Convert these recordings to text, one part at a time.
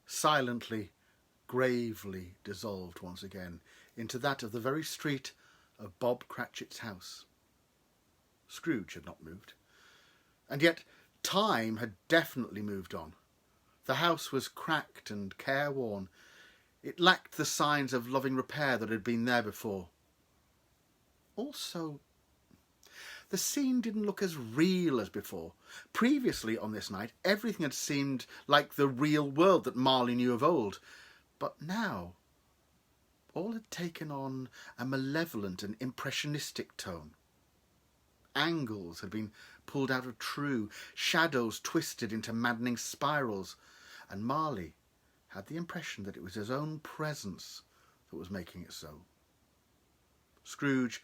silently, gravely dissolved once again into that of the very street of Bob Cratchit's house. Scrooge had not moved, and yet time had definitely moved on. The house was cracked and careworn. It lacked the signs of loving repair that had been there before. Also, the scene didn't look as real as before. Previously on this night, everything had seemed like the real world that Marley knew of old. But now, all had taken on a malevolent and impressionistic tone. Angles had been pulled out of true, shadows twisted into maddening spirals, and Marley had the impression that it was his own presence that was making it so. Scrooge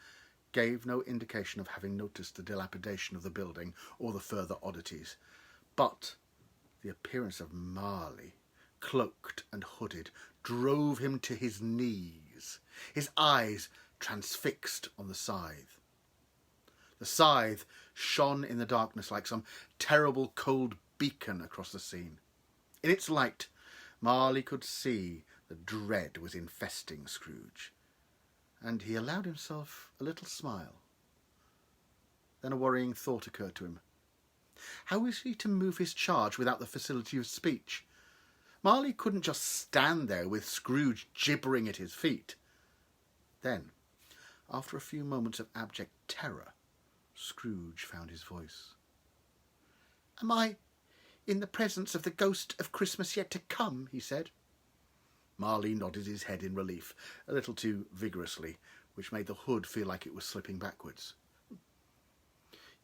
gave no indication of having noticed the dilapidation of the building or the further oddities, but the appearance of Marley, cloaked and hooded, drove him to his knees, his eyes transfixed on the scythe. The scythe shone in the darkness like some terrible cold beacon across the scene. In its light, Marley could see that dread was infesting Scrooge, and he allowed himself a little smile. Then a worrying thought occurred to him. How was he to move his charge without the facility of speech? Marley couldn't just stand there with Scrooge gibbering at his feet. Then, after a few moments of abject terror, Scrooge found his voice. "Am I in the presence of the ghost of Christmas yet to come?" he said. Marley nodded his head in relief, a little too vigorously, which made the hood feel like it was slipping backwards.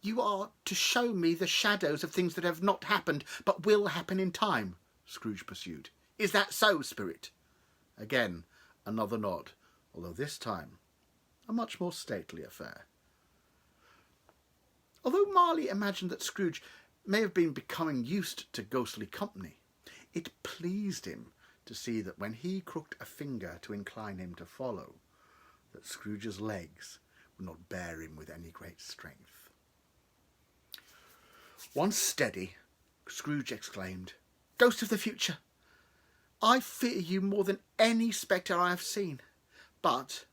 "You are to show me the shadows of things that have not happened, but will happen in time," Scrooge pursued. "Is that so, Spirit?" Again, another nod, although this time a much more stately affair. Although Marley imagined that Scrooge may have been becoming used to ghostly company, it pleased him to see that when he crooked a finger to incline him to follow, that Scrooge's legs would not bear him with any great strength. Once steady, Scrooge exclaimed, "Ghost of the future, I fear you more than any spectre I have seen, but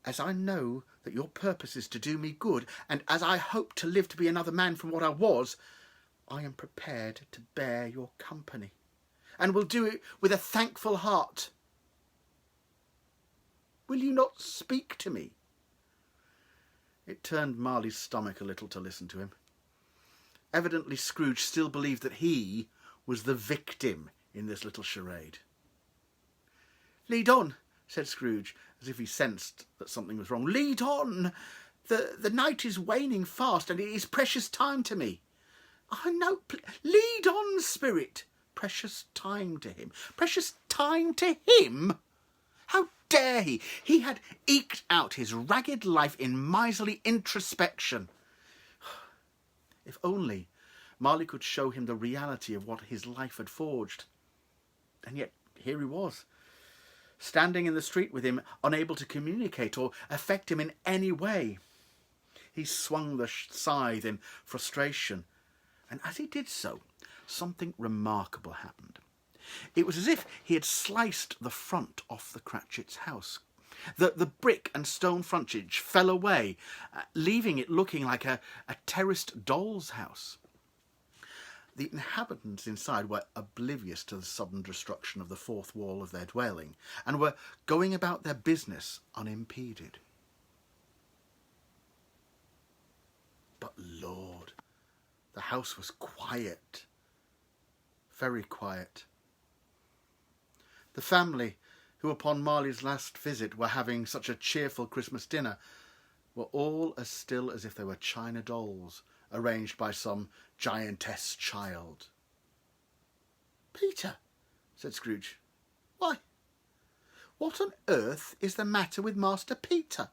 as I know that your purpose is to do me good, and as I hope to live to be another man from what I was, I am prepared to bear your company, and will do it with a thankful heart. Will you not speak to me?" It turned Marley's stomach a little to listen to him. Evidently Scrooge still believed that he was the victim in this little charade. "Lead on," said Scrooge, as if he sensed that something was wrong. "Lead on. The night is waning fast, and it is precious time to me." "I know. Lead on, Spirit." Precious time to him. Precious time to him? How dare he? He had eked out his ragged life in miserly introspection. If only Marley could show him the reality of what his life had forged. And yet here he was, standing in the street with him, unable to communicate or affect him in any way. He swung the scythe in frustration, and as he did so, something remarkable happened. It was as if he had sliced the front off the Cratchit's house. The brick and stone frontage fell away, leaving it looking like a terraced doll's house. The inhabitants inside were oblivious to the sudden destruction of the fourth wall of their dwelling, and were going about their business unimpeded. But Lord, the house was quiet, very quiet. The family, who upon Marley's last visit were having such a cheerful Christmas dinner, were all as still as if they were china dolls, arranged by some giantess child. "Peter," said Scrooge. "Why, what on earth is the matter with Master Peter?"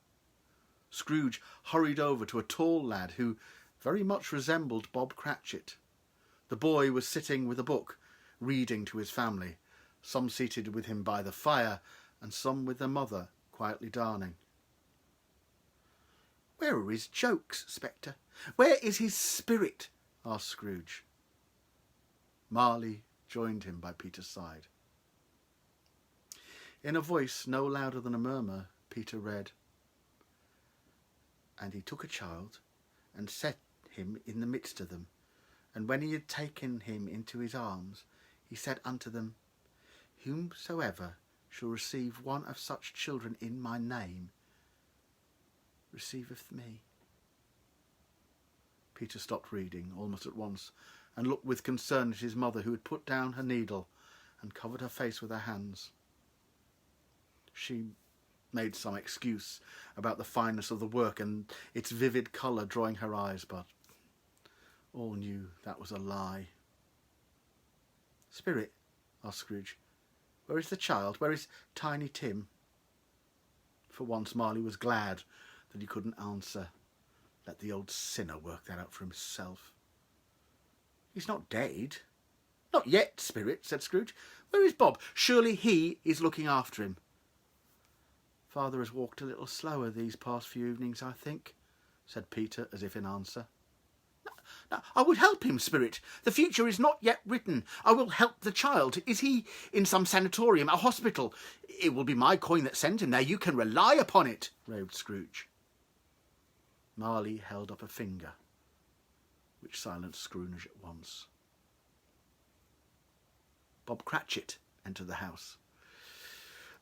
Scrooge hurried over to a tall lad who very much resembled Bob Cratchit. The boy was sitting with a book, reading to his family, some seated with him by the fire, and some with their mother, quietly darning. "Where are his jokes, Spectre? Where is his spirit?" asked Scrooge. Marley joined him by Peter's side. In a voice no louder than a murmur, Peter read, "And he took a child, and set him in the midst of them. And when he had taken him into his arms, he said unto them, Whomsoever shall receive one of such children in my name, receiveth me." Peter stopped reading almost at once, and looked with concern at his mother, who had put down her needle and covered her face with her hands. She made some excuse about the fineness of the work and its vivid colour drawing her eyes, but all knew that was a lie. "Spirit," asked Scrooge, "where is the child? Where is Tiny Tim?" For once Marley was glad that he couldn't answer. Let the old sinner work that out for himself. "He's not dead." "Not yet, Spirit," said Scrooge. "Where is Bob? Surely he is looking after him." "Father has walked a little slower these past few evenings, I think," said Peter, as if in answer. "No, I would help him, Spirit. The future is not yet written. I will help the child. Is he in some sanatorium, a hospital? It will be my coin that sends him there. You can rely upon it," raved Scrooge. Marley held up a finger, which silenced Scrooge at once. Bob Cratchit entered the house.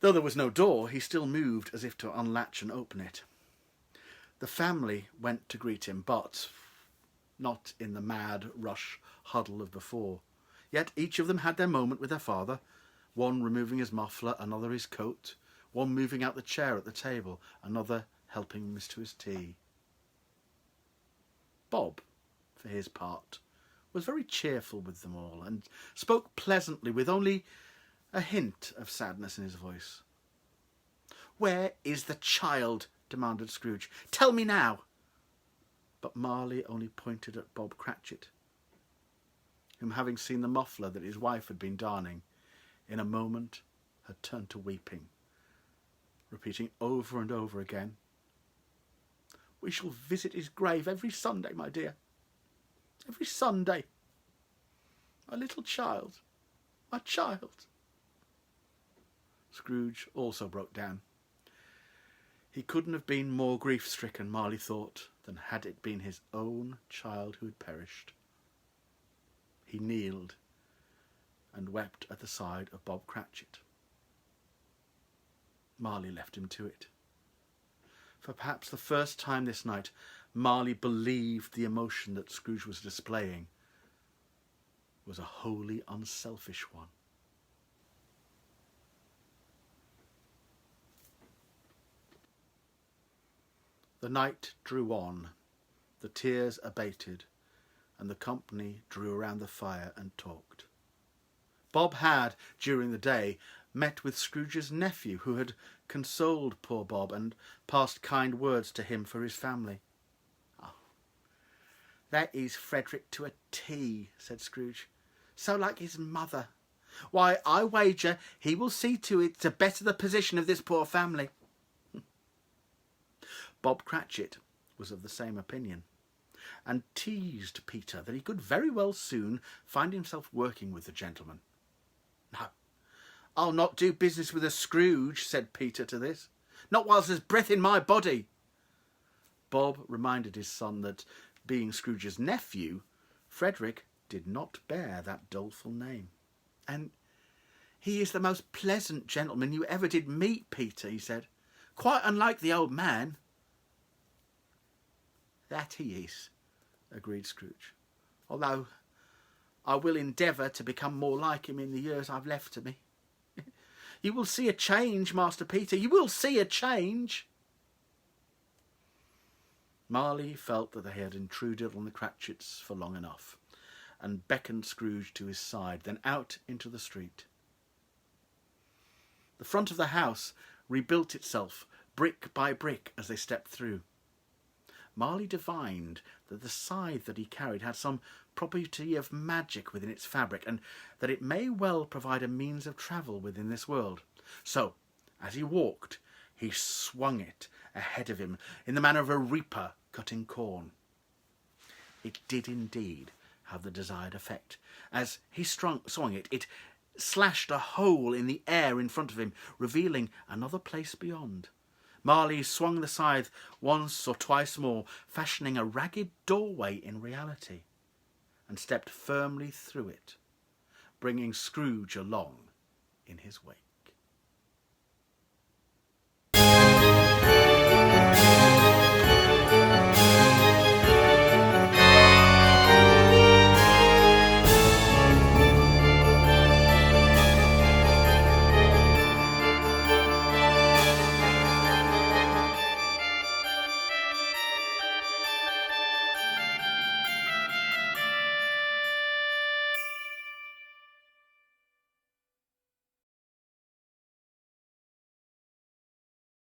Though there was no door, he still moved as if to unlatch and open it. The family went to greet him, but not in the mad rush huddle of before. Yet each of them had their moment with their father, one removing his muffler, another his coat, one moving out the chair at the table, another helping him to his tea. Bob, for his part, was very cheerful with them all, and spoke pleasantly with only a hint of sadness in his voice. "Where is the child?" demanded Scrooge. "Tell me now." But Marley only pointed at Bob Cratchit, whom, having seen the muffler that his wife had been darning, in a moment had turned to weeping, repeating over and over again, "We shall visit his grave every Sunday, my dear. Every Sunday. My little child. My child." Scrooge also broke down. He couldn't have been more grief-stricken, Marley thought, than had it been his own child who had perished. He kneeled and wept at the side of Bob Cratchit. Marley left him to it. For perhaps the first time this night, Marley believed the emotion that Scrooge was displaying was a wholly unselfish one. The night drew on, the tears abated, and the company drew around the fire and talked. Bob had, during the day, met with Scrooge's nephew, who had consoled poor Bob and passed kind words to him for his family. "Oh, that is Frederick to a T," said Scrooge. "So like his mother. Why, I wager he will see to it to better the position of this poor family." Bob Cratchit was of the same opinion, and teased Peter that he could very well soon find himself working with the gentleman. "No, I'll not do business with a Scrooge," said Peter to this. "Not whilst there's breath in my body." Bob reminded his son that, being Scrooge's nephew, Frederick did not bear that doleful name. "And he is the most pleasant gentleman you ever did meet, Peter," he said. "Quite unlike the old man." "That he is," agreed Scrooge, "although I will endeavour to become more like him in the years I've left to me. You will see a change, Master Peter, you will see a change." Marley felt that they had intruded on the Cratchits for long enough, and beckoned Scrooge to his side, then out into the street. The front of the house rebuilt itself brick by brick as they stepped through. Marley divined that the scythe that he carried had some property of magic within its fabric, and that it may well provide a means of travel within this world. So, as he walked, he swung it ahead of him in the manner of a reaper cutting corn. It did indeed have the desired effect. As he swung it, it slashed a hole in the air in front of him, revealing another place beyond. Marley swung the scythe once or twice more, fashioning a ragged doorway in reality, and stepped firmly through it, bringing Scrooge along in his wake.